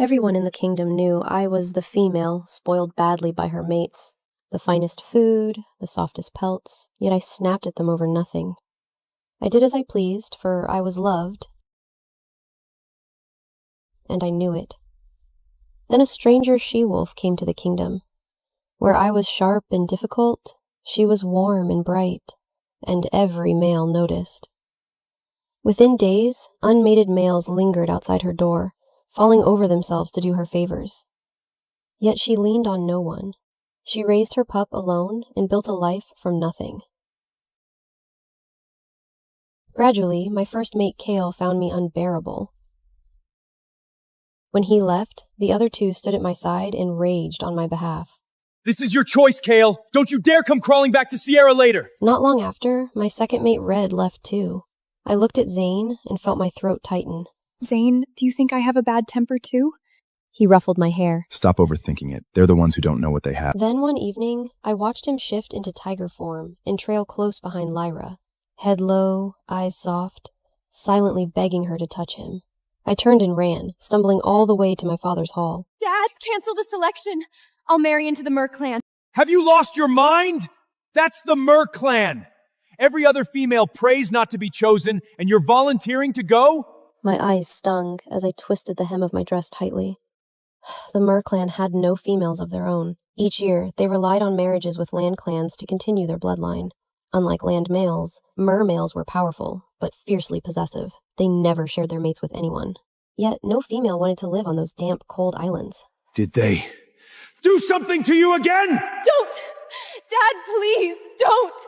Everyone in the kingdom knew I was the female spoiled badly by her mates. The finest food, the softest pelts, yet I snapped at them over nothing. I did as I pleased, for I was loved, and I knew it. Then a stranger she-wolf came to the kingdom. Where I was sharp and difficult, she was warm and bright, and every male noticed. Within days, unmated males lingered outside her door, falling over themselves to do her favors. Yet she leaned on no one. She raised her pup alone and built a life from nothing. Gradually, my first mate Kale found me unbearable. When he left, the other two stood at my side and raged on my behalf. This is your choice, Kale. Don't you dare come crawling back to Sierra later. Not long after, my second mate Red left too. I looked at Zane and felt my throat tighten. Zane, do you think I have a bad temper too? He ruffled my hair. Stop overthinking it. They're the ones who don't know what they have. Then one evening, I watched him shift into tiger form and trail close behind Lyra, head low, eyes soft, silently begging her to touch him. I turned and ran, stumbling all the way to my father's hall. Dad, cancel the selection. I'll marry into the Mer clan. Have you lost your mind? That's the Mer clan. Every other female prays not to be chosen, and you're volunteering to go? My eyes stung as I twisted the hem of my dress tightly. The Mer clan had no females of their own. Each year, they relied on marriages with land clans to continue their bloodline. Unlike land males, Mer males were powerful, but fiercely possessive. They never shared their mates with anyone. Yet, no female wanted to live on those damp, cold islands. Did they do something to you again? Don't! Dad, please, don't!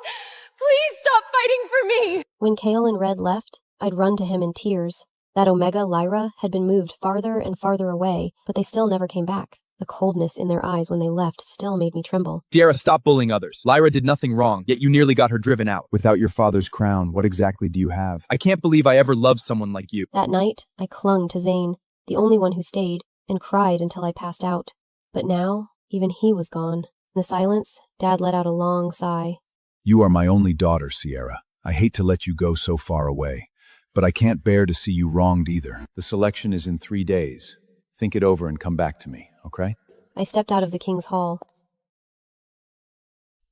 Please stop fighting for me! When Kale and Red left, I'd run to him in tears. That Omega, Lyra, had been moved farther and farther away, but they still never came back. The coldness in their eyes when they left still made me tremble. Sierra, stop bullying others. Lyra did nothing wrong, yet you nearly got her driven out. Without your father's crown, what exactly do you have? I can't believe I ever loved someone like you. That night, I clung to Zane, the only one who stayed, and cried until I passed out. But now, even he was gone. In the silence, Dad let out a long sigh. You are my only daughter, Sierra. I hate to let you go so far away, but I can't bear to see you wronged either. The selection is in 3 days. Think it over and come back to me, okay? I stepped out of the king's hall.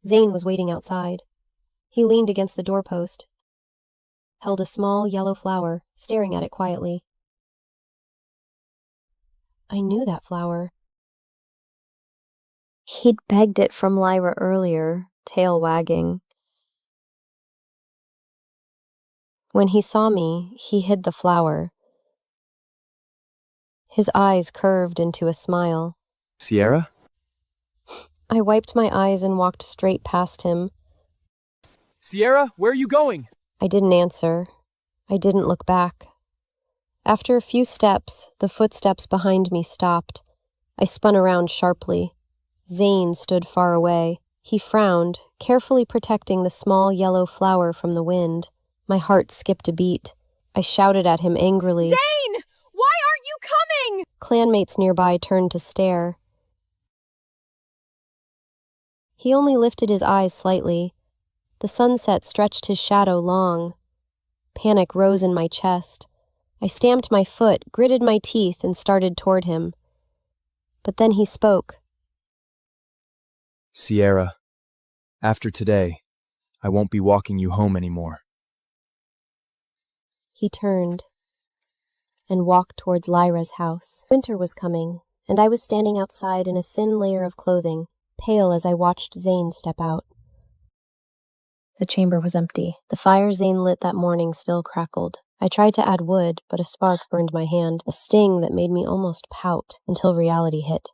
Zane was waiting outside. He leaned against the doorpost, held a small yellow flower, staring at it quietly. I knew that flower. He'd begged it from Lyra earlier, tail wagging. When he saw me, he hid the flower. His eyes curved into a smile. Sierra? I wiped my eyes and walked straight past him. Sierra, where are you going? I didn't answer. I didn't look back. After a few steps, the footsteps behind me stopped. I spun around sharply. Zane stood far away. He frowned, carefully protecting the small yellow flower from the wind. My heart skipped a beat. I shouted at him angrily. Zane! Why aren't you coming? Clanmates nearby turned to stare. He only lifted his eyes slightly. The sunset stretched his shadow long. Panic rose in my chest. I stamped my foot, gritted my teeth, and started toward him. But then he spoke. Sierra, after today, I won't be walking you home anymore. He turned and walked towards Lyra's house. Winter was coming, and I was standing outside in a thin layer of clothing, pale as I watched Zane step out. The chamber was empty. The fire Zane lit that morning still crackled. I tried to add wood, but a spark burned my hand, a sting that made me almost pout until reality hit.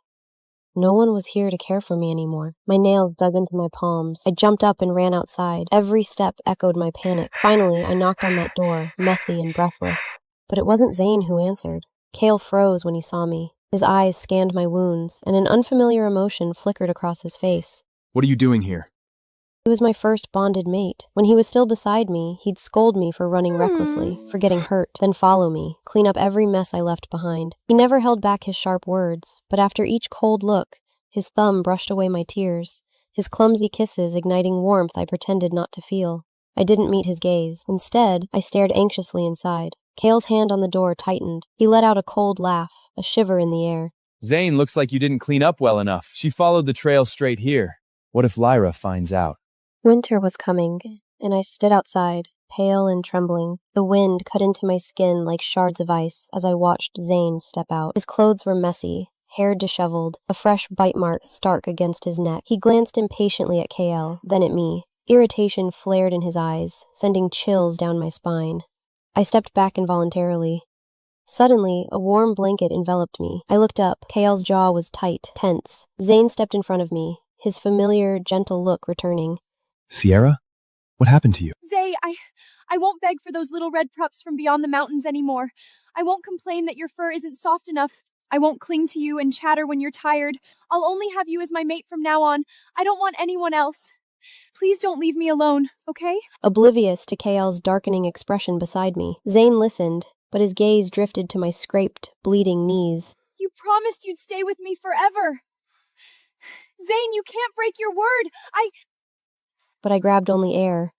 No one was here to care for me anymore. My nails dug into my palms. I jumped up and ran outside. Every step echoed my panic. Finally, I knocked on that door, messy and breathless. But it wasn't Zane who answered. Kale froze when he saw me. His eyes scanned my wounds, and an unfamiliar emotion flickered across his face. What are you doing here? He was my first bonded mate. When he was still beside me, he'd scold me for running recklessly, for getting hurt, then follow me, clean up every mess I left behind. He never held back his sharp words, but after each cold look, his thumb brushed away my tears, his clumsy kisses igniting warmth I pretended not to feel. I didn't meet his gaze. Instead, I stared anxiously inside. Kale's hand on the door tightened. He let out a cold laugh, a shiver in the air. Zane, looks like you didn't clean up well enough. She followed the trail straight here. What if Lyra finds out? Winter was coming, and I stood outside, pale and trembling. The wind cut into my skin like shards of ice as I watched Zane step out. His clothes were messy, hair disheveled, a fresh bite mark stark against his neck. He glanced impatiently at KL, then at me. Irritation flared in his eyes, sending chills down my spine. I stepped back involuntarily. Suddenly, a warm blanket enveloped me. I looked up. KL's jaw was tight, tense. Zane stepped in front of me, his familiar, gentle look returning. Sierra? What happened to you? Zay, I won't beg for those little red pups from beyond the mountains anymore. I won't complain that your fur isn't soft enough. I won't cling to you and chatter when you're tired. I'll only have you as my mate from now on. I don't want anyone else. Please don't leave me alone, okay? Oblivious to KL's darkening expression beside me, Zane listened, but his gaze drifted to my scraped, bleeding knees. You promised you'd stay with me forever. Zane, you can't break your word. But I grabbed only air.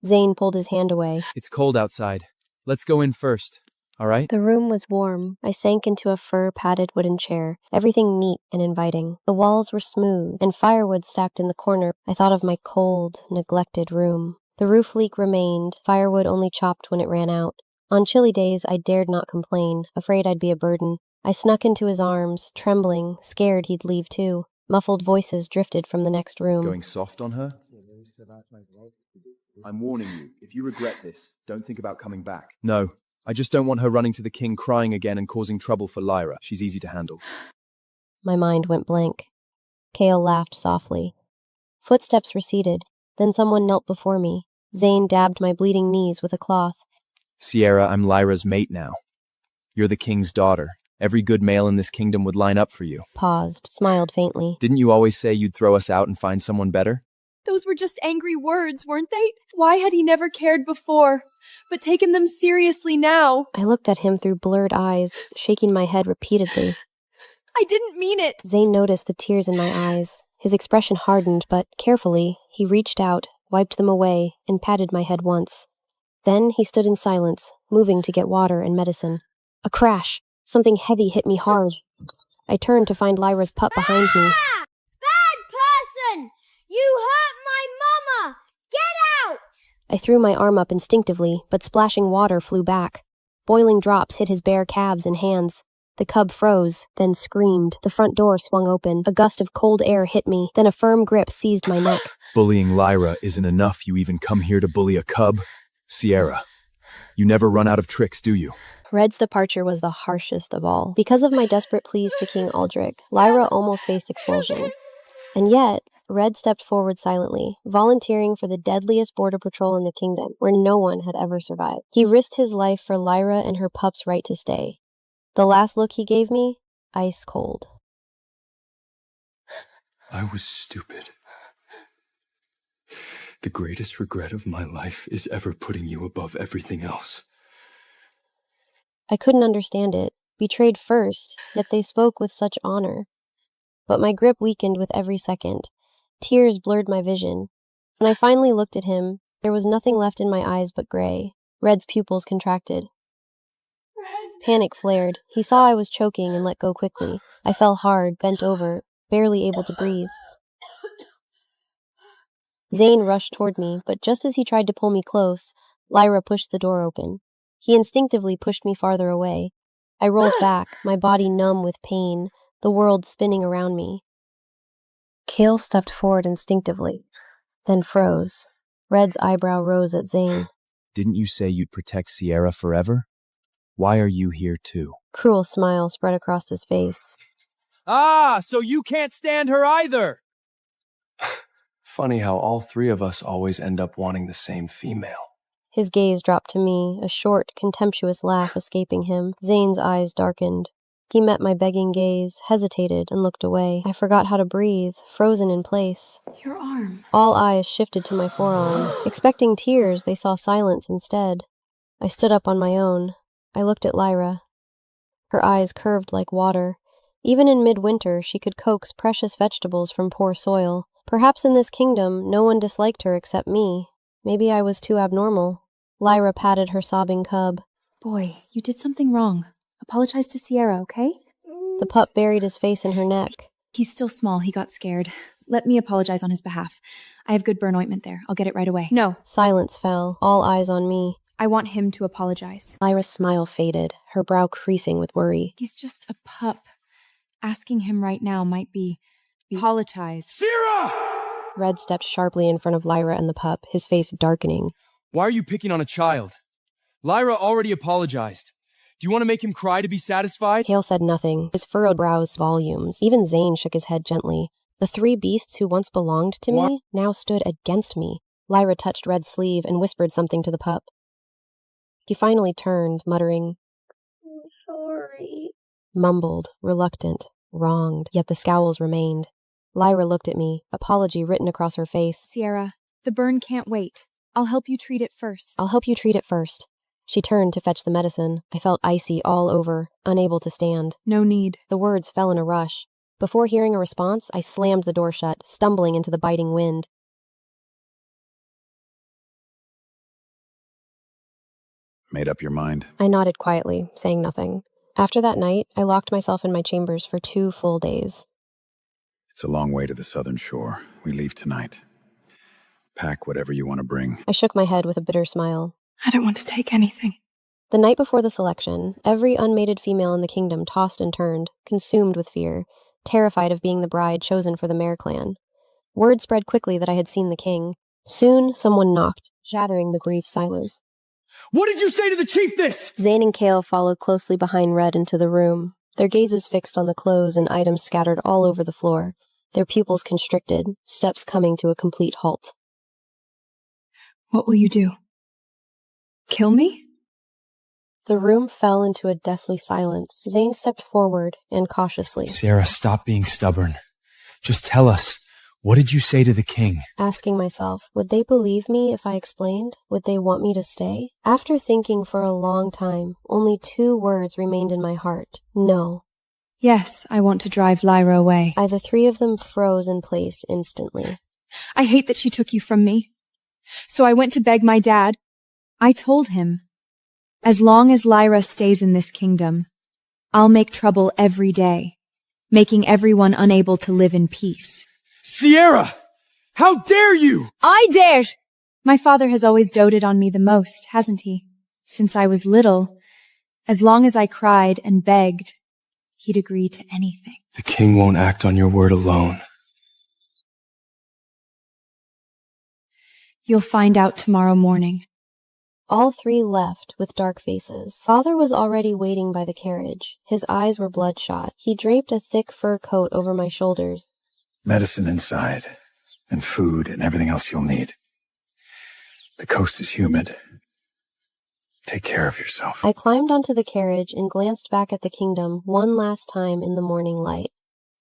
Zane pulled his hand away. It's cold outside. Let's go in first, all right? The room was warm. I sank into a fur-padded wooden chair, everything neat and inviting. The walls were smooth, and firewood stacked in the corner. I thought of my cold, neglected room. The roof leak remained, firewood only chopped when it ran out. On chilly days, I dared not complain, afraid I'd be a burden. I snuck into his arms, trembling, scared he'd leave too. Muffled voices drifted from the next room. Going soft on her? I'm warning you, if you regret this, don't think about coming back. No, I just don't want her running to the king crying again and causing trouble for Lyra. She's easy to handle. My mind went blank. Kale laughed softly. Footsteps receded. Then someone knelt before me. Zane dabbed my bleeding knees with a cloth. Sierra, I'm Lyra's mate now. You're the king's daughter. Every good male in this kingdom would line up for you. Paused, smiled faintly. Didn't you always say you'd throw us out and find someone better? Those were just angry words, weren't they? Why had he never cared before, but taken them seriously now? I looked at him through blurred eyes, shaking my head repeatedly. I didn't mean it. Zane noticed the tears in my eyes. His expression hardened, but carefully, he reached out, wiped them away, and patted my head once. Then he stood in silence, moving to get water and medicine. A crash. Something heavy hit me hard. I turned to find Lyra's pup behind me. Bad person! You hurt my mama! Get out! I threw my arm up instinctively, but splashing water flew back. Boiling drops hit his bare calves and hands. The cub froze, then screamed. The front door swung open. A gust of cold air hit me, then a firm grip seized my neck. Bullying Lyra isn't enough. You even come here to bully a cub? Sierra, you never run out of tricks, do you? Red's departure was the harshest of all. Because of my desperate pleas to King Aldrich, Lyra almost faced expulsion. And yet, Red stepped forward silently, volunteering for the deadliest border patrol in the kingdom, where no one had ever survived. He risked his life for Lyra and her pup's right to stay. The last look he gave me, ice cold. I was stupid. The greatest regret of my life is ever putting you above everything else. I couldn't understand it. Betrayed first, yet they spoke with such honor. But my grip weakened with every second. Tears blurred my vision. When I finally looked at him, there was nothing left in my eyes but gray. Red's pupils contracted. Panic flared. He saw I was choking and let go quickly. I fell hard, bent over, barely able to breathe. Zane rushed toward me, but just as he tried to pull me close, Lyra pushed the door open. He instinctively pushed me farther away. I rolled back, my body numb with pain, the world spinning around me. Kale stepped forward instinctively, then froze. Red's eyebrow rose at Zane. Didn't you say you'd protect Sierra forever? Why are you here too? Cruel smile spread across his face. Ah, so you can't stand her either! Funny how all three of us always end up wanting the same female. His gaze dropped to me, a short, contemptuous laugh escaping him. Zane's eyes darkened. He met my begging gaze, hesitated, and looked away. I forgot how to breathe, frozen in place. Your arm. All eyes shifted to my forearm. Expecting tears, they saw silence instead. I stood up on my own. I looked at Lyra. Her eyes curved like water. Even in midwinter, she could coax precious vegetables from poor soil. Perhaps in this kingdom, no one disliked her except me. Maybe I was too abnormal. Lyra patted her sobbing cub. Boy, you did something wrong. Apologize to Sierra, okay? The pup buried his face in her neck. He's still small. He got scared. Let me apologize on his behalf. I have good burn ointment there. I'll get it right away. No. Silence fell, all eyes on me. I want him to apologize. Lyra's smile faded, her brow creasing with worry. He's just a pup. Asking him right now might be... Apologize. Sierra! Red stepped sharply in front of Lyra and the pup, his face darkening. Why are you picking on a child? Lyra already apologized. Do you want to make him cry to be satisfied? Kale said nothing, his furrowed brows volumes. Even Zane shook his head gently. The three beasts who once belonged to me now stood against me. Lyra touched Red's sleeve and whispered something to the pup. He finally turned, muttering, I'm sorry. Mumbled, reluctant, wronged, yet the scowls remained. Lyra looked at me, apology written across her face. Sierra, the burn can't wait. I'll help you treat it first. I'll help you treat it first. She turned to fetch the medicine. I felt icy all over, unable to stand. No need. The words fell in a rush. Before hearing a response, I slammed the door shut, stumbling into the biting wind. Made up your mind? I nodded quietly, saying nothing. After that night, I locked myself in my chambers for 2 full days. It's a long way to the southern shore. We leave tonight. Pack whatever you want to bring. I shook my head with a bitter smile. I don't want to take anything. The night before the selection, every unmated female in the kingdom tossed and turned, consumed with fear, terrified of being the bride chosen for the Mare clan. Word spread quickly that I had seen the king. Soon, someone knocked, shattering the brief silence. What did you say to the chiefess? Zane and Kale followed closely behind Red into the room, their gazes fixed on the clothes and items scattered all over the floor, their pupils constricted, steps coming to a complete halt. What will you do? Kill me? The room fell into a deathly silence. Zane stepped forward and cautiously. Sierra, stop being stubborn. Just tell us, what did you say to the king? Asking myself, would they believe me if I explained? Would they want me to stay? After thinking for a long time, only 2 words remained in my heart. No. Yes, I want to drive Lyra away. The 3 of them froze in place instantly. I hate that she took you from me. So I went to beg my dad. I told him, as long as Lyra stays in this kingdom, I'll make trouble every day, making everyone unable to live in peace. Sierra! How dare you! I dare! My father has always doted on me the most, hasn't he? Since I was little, as long as I cried and begged, he'd agree to anything. The king won't act on your word alone. You'll find out tomorrow morning. All 3 left with dark faces. Father was already waiting by the carriage. His eyes were bloodshot. He draped a thick fur coat over my shoulders. Medicine inside, and food, and everything else you'll need. The coast is humid. Take care of yourself. I climbed onto the carriage and glanced back at the kingdom one last time in the morning light.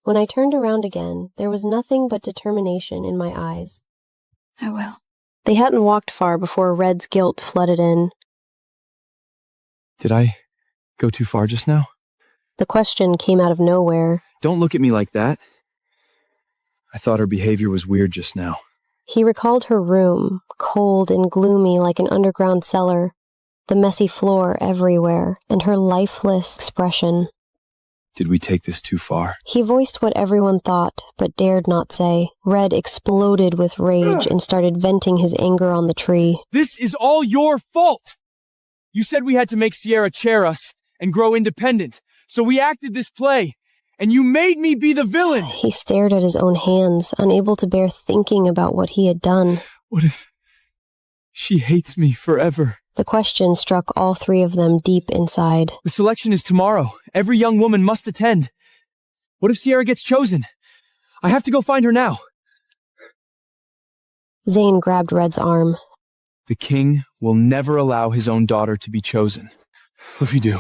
When I turned around again, there was nothing but determination in my eyes. I will. They hadn't walked far before Red's guilt flooded in. Did I go too far just now? The question came out of nowhere. Don't look at me like that. I thought her behavior was weird just now. He recalled her room, cold and gloomy like an underground cellar, the messy floor everywhere, and her lifeless expression. Did we take this too far? He voiced what everyone thought, but dared not say. Red exploded with rage and started venting his anger on the tree. This is all your fault! You said we had to make Sierra chair us and grow independent, so we acted this play, and you made me be the villain! He stared at his own hands, unable to bear thinking about what he had done. What if she hates me forever? The question struck all 3 of them deep inside. The selection is tomorrow. Every young woman must attend. What if Sierra gets chosen? I have to go find her now. Zane grabbed Red's arm. The king will never allow his own daughter to be chosen. What if you do?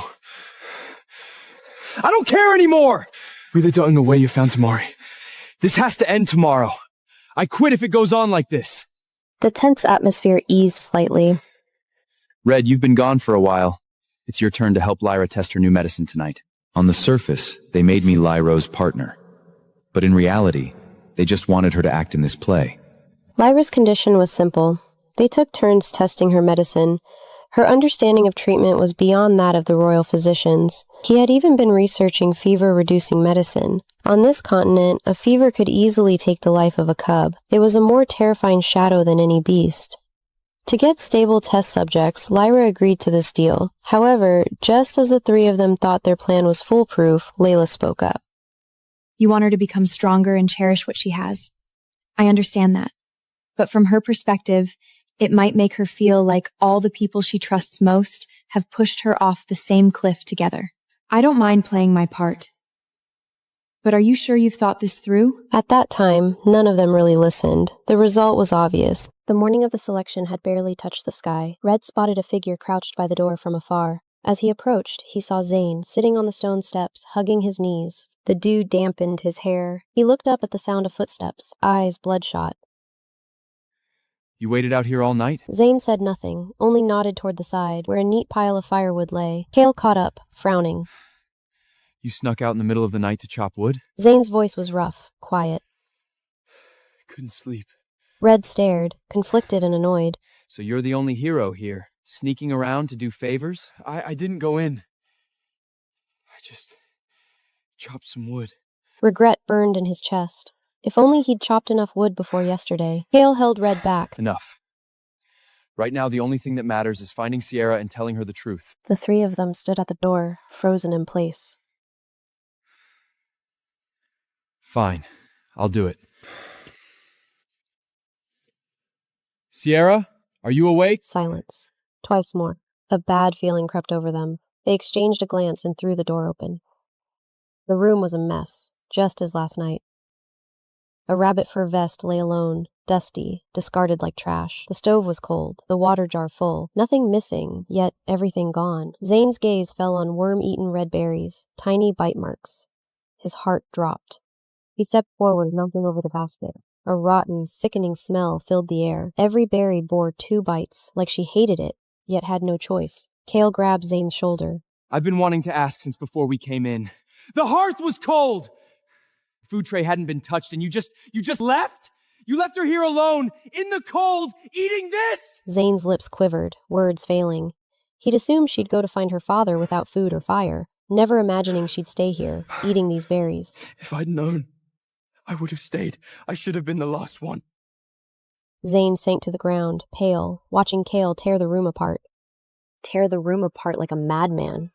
I don't care anymore! Really don't in the way you found Tamari. This has to end tomorrow. I quit if it goes on like this. The tense atmosphere eased slightly. Red, you've been gone for a while. It's your turn to help Lyra test her new medicine tonight. On the surface, they made me Lyro's partner. But in reality, they just wanted her to act in this play. Lyra's condition was simple. They took turns testing her medicine. Her understanding of treatment was beyond that of the royal physicians. He had even been researching fever-reducing medicine. On this continent, a fever could easily take the life of a cub. It was a more terrifying shadow than any beast. To get stable test subjects, Lyra agreed to this deal. However, just as the three of them thought their plan was foolproof, Layla spoke up. You want her to become stronger and cherish what she has. I understand that. But from her perspective, it might make her feel like all the people she trusts most have pushed her off the same cliff together. I don't mind playing my part. But are you sure you've thought this through? At that time, none of them really listened. The result was obvious. The morning of the selection had barely touched the sky. Red spotted a figure crouched by the door from afar. As he approached, he saw Zane sitting on the stone steps, hugging his knees. The dew dampened his hair. He looked up at the sound of footsteps, eyes bloodshot. You waited out here all night? Zane said nothing, only nodded toward the side, where a neat pile of firewood lay. Kale caught up, frowning. You snuck out in the middle of the night to chop wood? Zane's voice was rough, quiet. Couldn't sleep. Red stared, conflicted and annoyed. So you're the only hero here, sneaking around to do favors? I didn't go in. I just chopped some wood. Regret burned in his chest. If only he'd chopped enough wood before yesterday. Kale held Red back. Enough. Right now, the only thing that matters is finding Sierra and telling her the truth. The three of them stood at the door, frozen in place. Fine. I'll do it. Sierra, are you awake? Silence. Twice more. A bad feeling crept over them. They exchanged a glance and threw the door open. The room was a mess, just as last night. A rabbit fur vest lay alone, dusty, discarded like trash. The stove was cold, the water jar full. Nothing missing, yet everything gone. Zane's gaze fell on worm-eaten red berries, tiny bite marks. His heart dropped. He stepped forward, knocking over the basket. A rotten, sickening smell filled the air. Every berry bore 2 bites, like she hated it, yet had no choice. Kale grabbed Zane's shoulder. I've been wanting to ask since before we came in. The hearth was cold! The food tray hadn't been touched and you just left? You left her here alone, in the cold, eating this? Zane's lips quivered, words failing. He'd assumed she'd go to find her father without food or fire, never imagining she'd stay here, eating these berries. If I'd known, I would have stayed. I should have been the last one. Zane sank to the ground, pale, watching Kale tear the room apart. Tear the room apart like a madman.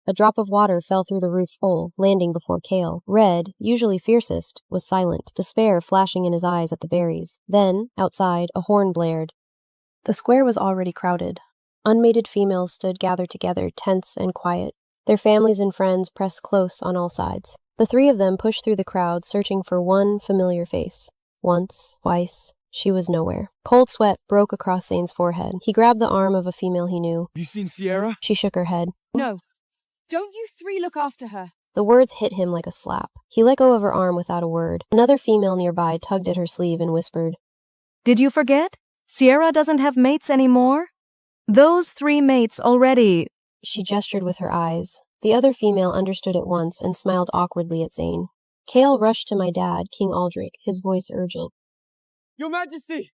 A drop of water fell through the roof's hole, landing before Kale. Red, usually fiercest, was silent, despair flashing in his eyes at the berries. Then, outside, a horn blared. The square was already crowded. Unmated females stood gathered together, tense and quiet. Their families and friends pressed close on all sides. The three of them pushed through the crowd, searching for one familiar face. Once, twice, she was nowhere. Cold sweat broke across Zane's forehead. He grabbed the arm of a female he knew. You seen Sierra? She shook her head. No. Don't you three look after her. The words hit him like a slap. He let go of her arm without a word. Another female nearby tugged at her sleeve and whispered, Did you forget? Sierra doesn't have mates anymore? Those 3 mates already. She gestured with her eyes. The other female understood at once and smiled awkwardly at Zane. Kale rushed to my dad, King Aldrich, his voice urgent. Your Majesty!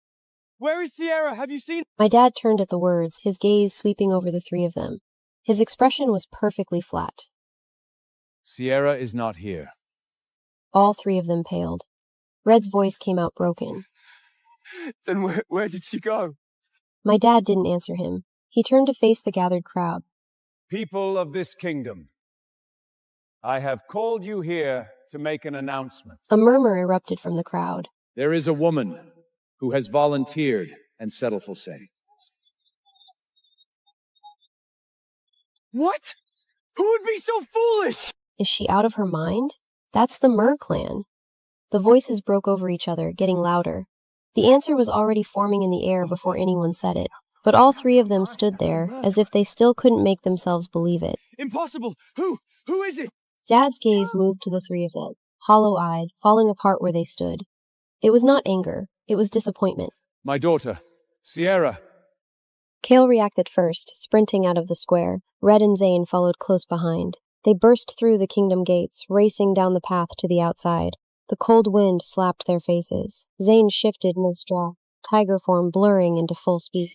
Where is Sierra? Have you seen? My dad turned at the words, his gaze sweeping over the three of them. His expression was perfectly flat. Sierra is not here. All 3 of them paled. Red's voice came out broken. Then where did she go? My dad didn't answer him. He turned to face the gathered crowd. People of this kingdom, I have called you here to make an announcement. A murmur erupted from the crowd. There is a woman who has volunteered and settled for saying. What? Who would be so foolish? Is she out of her mind? That's the Mur clan. The voices broke over each other, getting louder. The answer was already forming in the air before anyone said it, but all 3 of them stood there, as if they still couldn't make themselves believe it. Impossible! Who is it? Dad's gaze moved to the 3 of them, hollow-eyed, falling apart where they stood. It was not anger, it was disappointment. My daughter, Sierra. Kale reacted first, sprinting out of the square. Red and Zane followed close behind. They burst through the kingdom gates, racing down the path to the outside. The cold wind slapped their faces. Zane shifted mid-straw. tiger form blurring into full speed,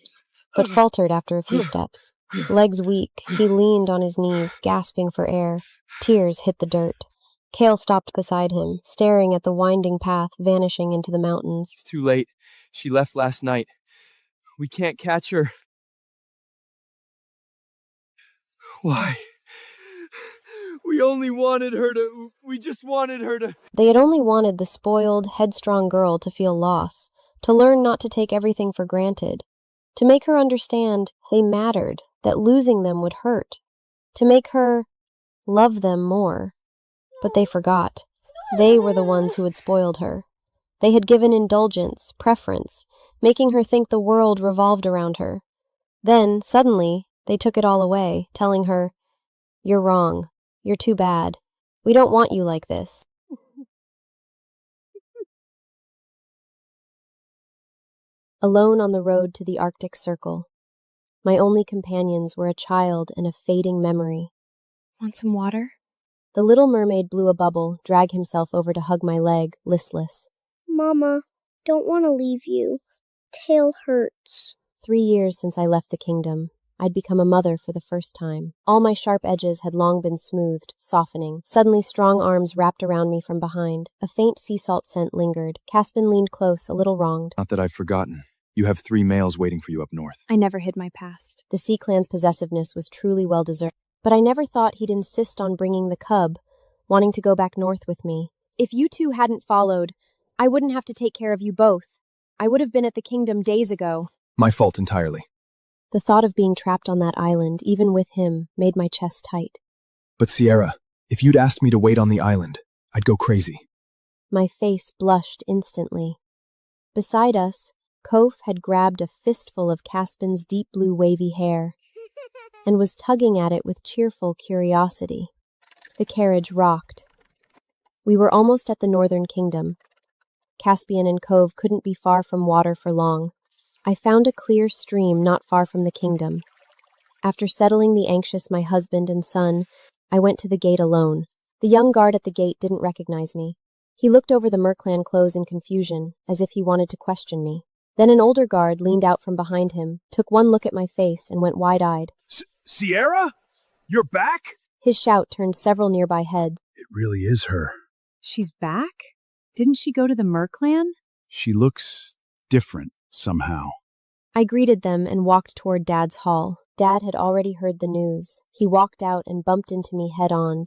but faltered after a few steps. Legs weak, he leaned on his knees, gasping for air. Tears hit the dirt. Kale stopped beside him, staring at the winding path vanishing into the mountains. It's too late. She left last night. We can't catch her. Why? We just wanted her to... They had only wanted the spoiled, headstrong girl to feel loss, to learn not to take everything for granted, to make her understand they mattered, that losing them would hurt, to make her love them more. But they forgot. They were the ones who had spoiled her. They had given indulgence, preference, making her think the world revolved around her. Then, suddenly, they took it all away, telling her, "You're wrong. You're too bad. We don't want you like this." Alone on the road to the Arctic Circle, my only companions were a child and a fading memory. Want some water? The little mermaid blew a bubble, dragged himself over to hug my leg, listless. Mama, don't want to leave you. Tail hurts. 3 years since I left the kingdom. I'd become a mother for the first time. All my sharp edges had long been smoothed, softening. Suddenly strong arms wrapped around me from behind. A faint sea salt scent lingered. Caspin leaned close, a little wronged. Not that I've forgotten. You have 3 males waiting for you up north. I never hid my past. The Sea Clan's possessiveness was truly well-deserved. But I never thought he'd insist on bringing the cub, wanting to go back north with me. If you two hadn't followed, I wouldn't have to take care of you both. I would have been at the kingdom days ago. My fault entirely. The thought of being trapped on that island, even with him, made my chest tight. But Sierra, if you'd asked me to wait on the island, I'd go crazy. My face blushed instantly. Beside us, Kof had grabbed a fistful of Caspin's deep blue wavy hair and was tugging at it with cheerful curiosity. The carriage rocked. We were almost at the northern kingdom. Caspian and Cove couldn't be far from water for long. I found a clear stream not far from the kingdom. After settling the anxious my husband and son, I went to the gate alone. The young guard at the gate didn't recognize me. He looked over the Merclan clothes in confusion, as if he wanted to question me. Then an older guard leaned out from behind him, took one look at my face, and went wide-eyed. Sierra? You're back? His shout turned several nearby heads. It really is her. She's back? Didn't she go to the Merclan? She looks different somehow. I greeted them and walked toward Dad's hall. Dad had already heard the news. He walked out and bumped into me head-on.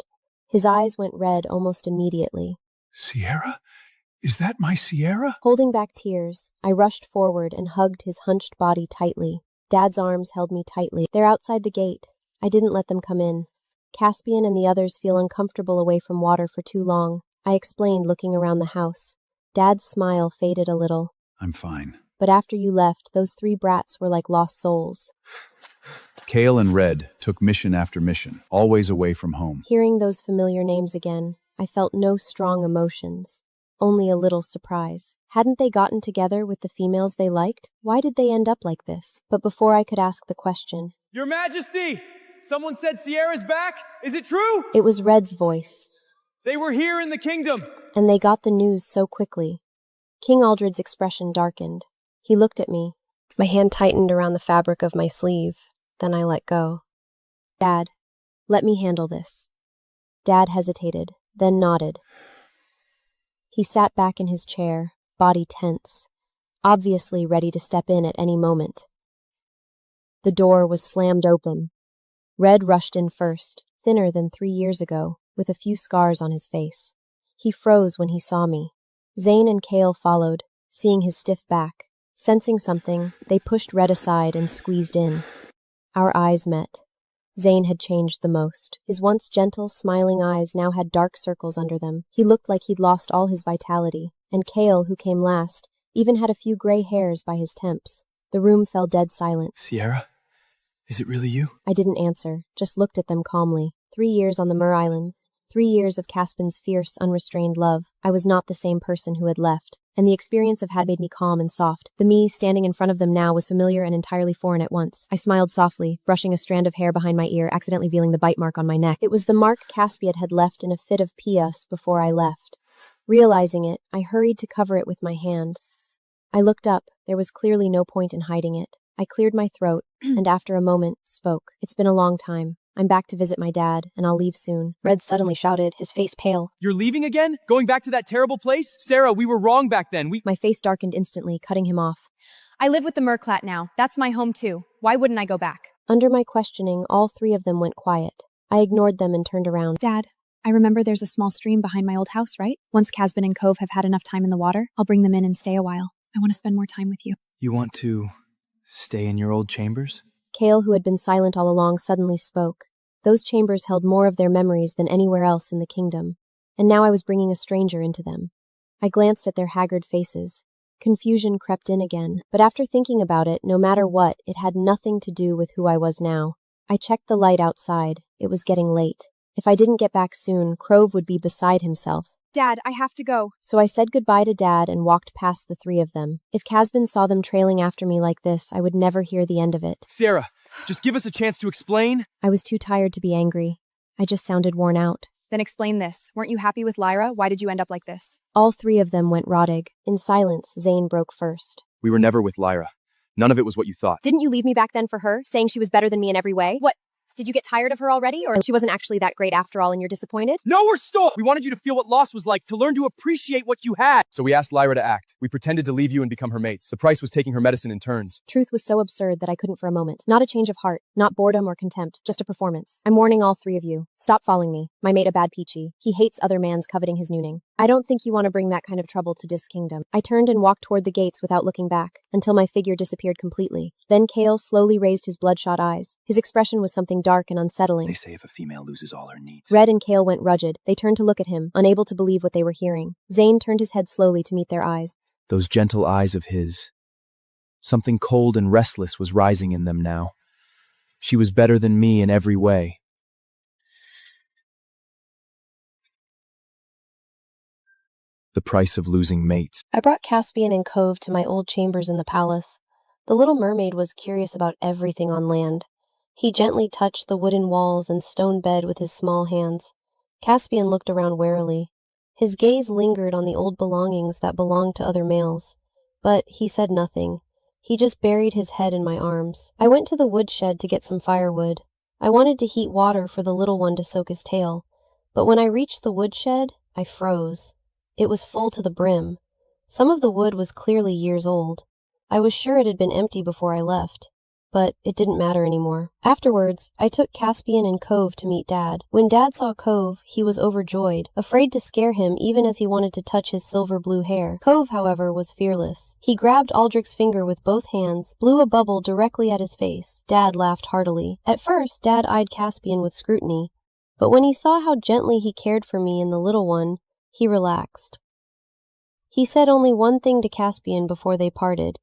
His eyes went red almost immediately. Sierra? Is that my Sierra? Holding back tears, I rushed forward and hugged his hunched body tightly. Dad's arms held me tightly. They're outside the gate. I didn't let them come in. Caspian and the others feel uncomfortable away from water for too long. I explained, looking around the house. Dad's smile faded a little. I'm fine. But after you left, those 3 brats were like lost souls. Kale and Red took mission after mission, always away from home. Hearing those familiar names again, I felt no strong emotions. Only a little surprise. Hadn't they gotten together with the females they liked? Why did they end up like this? But before I could ask the question... Your Majesty! Someone said Sierra's back? Is it true? It was Red's voice. They were here in the kingdom. And they got the news so quickly. King Aldred's expression darkened. He looked at me. My hand tightened around the fabric of my sleeve. Then I let go. Dad, let me handle this. Dad hesitated, then nodded. He sat back in his chair, body tense, obviously ready to step in at any moment. The door was slammed open. Red rushed in first, thinner than 3 years ago, with a few scars on his face. He froze when he saw me. Zane and Kale followed, seeing his stiff back. Sensing something, they pushed Red aside and squeezed in. Our eyes met. Zane had changed the most. His once gentle, smiling eyes now had dark circles under them. He looked like he'd lost all his vitality. And Kale, who came last, even had a few gray hairs by his tempes. The room fell dead silent. Sierra? Is it really you? I didn't answer, just looked at them calmly. 3 years on the Mer Islands. 3 years of Caspin's fierce, unrestrained love. I was not the same person who had left, and the experience had made me calm and soft. The me standing in front of them now was familiar and entirely foreign at once. I smiled softly, brushing a strand of hair behind my ear, accidentally revealing the bite mark on my neck. It was the mark Caspian had left in a fit of pias before I left. Realizing it, I hurried to cover it with my hand. I looked up. There was clearly no point in hiding it. I cleared my throat, and after a moment, spoke. It's been a long time. I'm back to visit my dad, and I'll leave soon. Red suddenly shouted, his face pale. You're leaving again? Going back to that terrible place? Sarah, we were wrong back then. My face darkened instantly, cutting him off. I live with the Merclat now. That's my home too. Why wouldn't I go back? Under my questioning, all three of them went quiet. I ignored them and turned around. Dad, I remember there's a small stream behind my old house, right? Once Casbin and Cove have had enough time in the water, I'll bring them in and stay a while. I want to spend more time with you. You want to stay in your old chambers? Kale, who had been silent all along, suddenly spoke. Those chambers held more of their memories than anywhere else in the kingdom, and now I was bringing a stranger into them. I glanced at their haggard faces. Confusion crept in again, but after thinking about it, no matter what, it had nothing to do with who I was now. I checked the light outside. It was getting late. If I didn't get back soon, Crove would be beside himself. Dad, I have to go. So I said goodbye to Dad and walked past the three of them. If Casbin saw them trailing after me like this, I would never hear the end of it. Sarah, just give us a chance to explain. I was too tired to be angry. I just sounded worn out. Then explain this. Weren't you happy with Lyra? Why did you end up like this? All three of them went rottig. In silence, Zane broke first. We were never with Lyra. None of it was what you thought. Didn't you leave me back then for her, saying she was better than me in every way? What? Did you get tired of her already, or she wasn't actually that great after all and you're disappointed? No, we're still! We wanted you to feel what loss was like, to learn to appreciate what you had. So we asked Lyra to act. We pretended to leave you and become her mates. The price was taking her medicine in turns. Truth was so absurd that I couldn't for a moment. Not a change of heart, not boredom or contempt, just a performance. I'm warning all three of you. Stop following me. My mate a bad peachy. He hates other mans coveting his nooning. I don't think you want to bring that kind of trouble to Dis Kingdom. I turned and walked toward the gates without looking back, until my figure disappeared completely. Then Kale slowly raised his bloodshot eyes. His expression was something dark and unsettling. They say if a female loses all her needs. Red and Kale went rugged. They turned to look at him, unable to believe what they were hearing. Zane turned his head slowly to meet their eyes. Those gentle eyes of his. Something cold and restless was rising in them now. She was better than me in every way. The price of losing mates. I brought Caspian and Cove to my old chambers in the palace. The little mermaid was curious about everything on land. He gently touched the wooden walls and stone bed with his small hands. Caspian looked around warily. His gaze lingered on the old belongings that belonged to other males. But he said nothing. He just buried his head in my arms. I went to the woodshed to get some firewood. I wanted to heat water for the little one to soak his tail. But when I reached the woodshed, I froze. It was full to the brim. Some of the wood was clearly years old. I was sure it had been empty before I left. But it didn't matter anymore. Afterwards, I took Caspian and Cove to meet Dad. When Dad saw Cove, he was overjoyed, afraid to scare him even as he wanted to touch his silver blue hair. Cove, however, was fearless. He grabbed Aldrich's finger with both hands, blew a bubble directly at his face. Dad laughed heartily. At first, Dad eyed Caspian with scrutiny, but when he saw how gently he cared for me and the little one, he relaxed. He said only one thing to Caspian before they parted.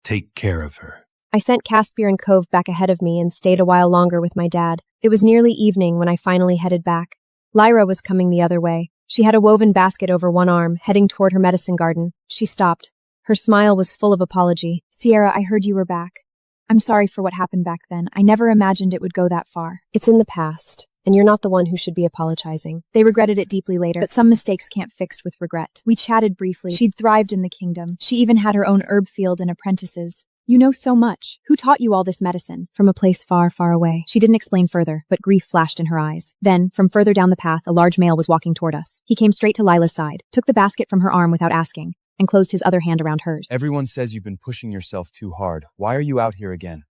Take care of her. I sent Caspian and Cove back ahead of me and stayed a while longer with my dad. It was nearly evening when I finally headed back. Lyra was coming the other way. She had a woven basket over one arm, heading toward her medicine garden. She stopped. Her smile was full of apology. Sierra, I heard you were back. I'm sorry for what happened back then. I never imagined it would go that far. It's in the past, and you're not the one who should be apologizing. They regretted it deeply later, but some mistakes can't fixed with regret. We chatted briefly. She'd thrived in the kingdom. She even had her own herb field and apprentices. You know so much. Who taught you all this medicine? From a place far, far away. She didn't explain further, but grief flashed in her eyes. Then, from further down the path, a large male was walking toward us. He came straight to Lila's side, took the basket from her arm without asking, and closed his other hand around hers. Everyone says you've been pushing yourself too hard. Why are you out here again?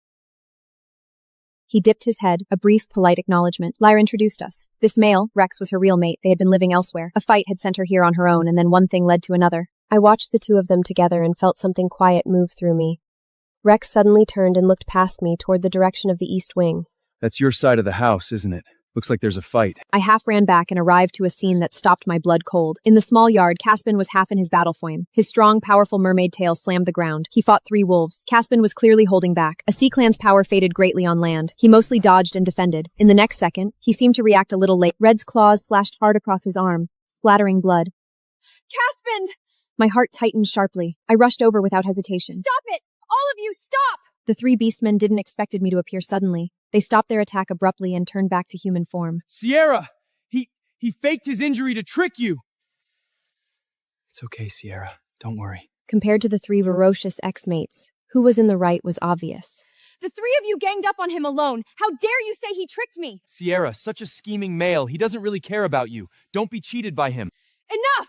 He dipped his head, a brief, polite acknowledgement. Lyra introduced us. This male, Rex, was her real mate. They had been living elsewhere. A fight had sent her here on her own, and then one thing led to another. I watched the two of them together and felt something quiet move through me. Rex suddenly turned and looked past me toward the direction of the east wing. That's your side of the house, isn't it? Looks like there's a fight. I half ran back and arrived to a scene that stopped my blood cold. In the small yard, Caspian was half in his battle form. His strong, powerful mermaid tail slammed the ground. He fought 3 wolves. Caspian was clearly holding back. A sea clan's power faded greatly on land. He mostly dodged and defended. In the next second, he seemed to react a little late. Red's claws slashed hard across his arm, splattering blood. Caspian! My heart tightened sharply. I rushed over without hesitation. Stop it! All of you, stop! The 3 beastmen didn't expect me to appear suddenly. They stopped their attack abruptly and turned back to human form. Sierra! He faked his injury to trick you! It's okay, Sierra. Don't worry. Compared to the three ferocious ex-mates, who was in the right was obvious. The three of you ganged up on him alone. How dare you say he tricked me? Sierra, such a scheming male. He doesn't really care about you. Don't be cheated by him. Enough!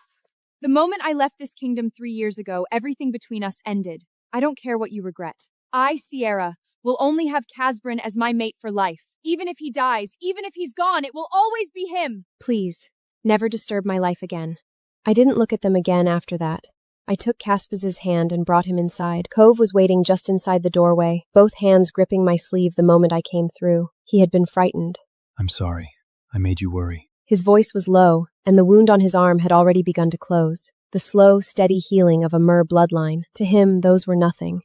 The moment I left this kingdom 3 years ago, everything between us ended. I don't care what you regret. I, Sierra, will only have Casbrin as my mate for life. Even if he dies, even if he's gone, it will always be him. Please, never disturb my life again. I didn't look at them again after that. I took Caspas's hand and brought him inside. Cove was waiting just inside the doorway, both hands gripping my sleeve the moment I came through. He had been frightened. I'm sorry. I made you worry. His voice was low, and the wound on his arm had already begun to close. The slow, steady healing of a Mer bloodline. To him, those were nothing.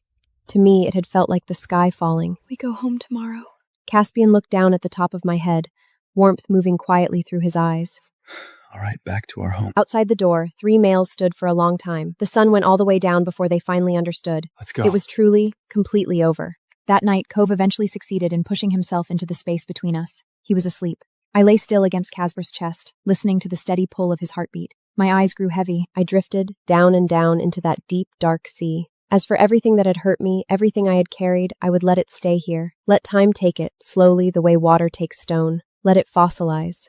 To me, it had felt like the sky falling. We go home tomorrow. Caspian looked down at the top of my head, warmth moving quietly through his eyes. All right, back to our home. Outside the door, 3 males stood for a long time. The sun went all the way down before they finally understood. Let's go. It was truly, completely over. That night, Cove eventually succeeded in pushing himself into the space between us. He was asleep. I lay still against Casper's chest, listening to the steady pull of his heartbeat. My eyes grew heavy. I drifted down and down into that deep, dark sea. As for everything that had hurt me, everything I had carried, I would let it stay here. Let time take it, slowly, the way water takes stone. Let it fossilize.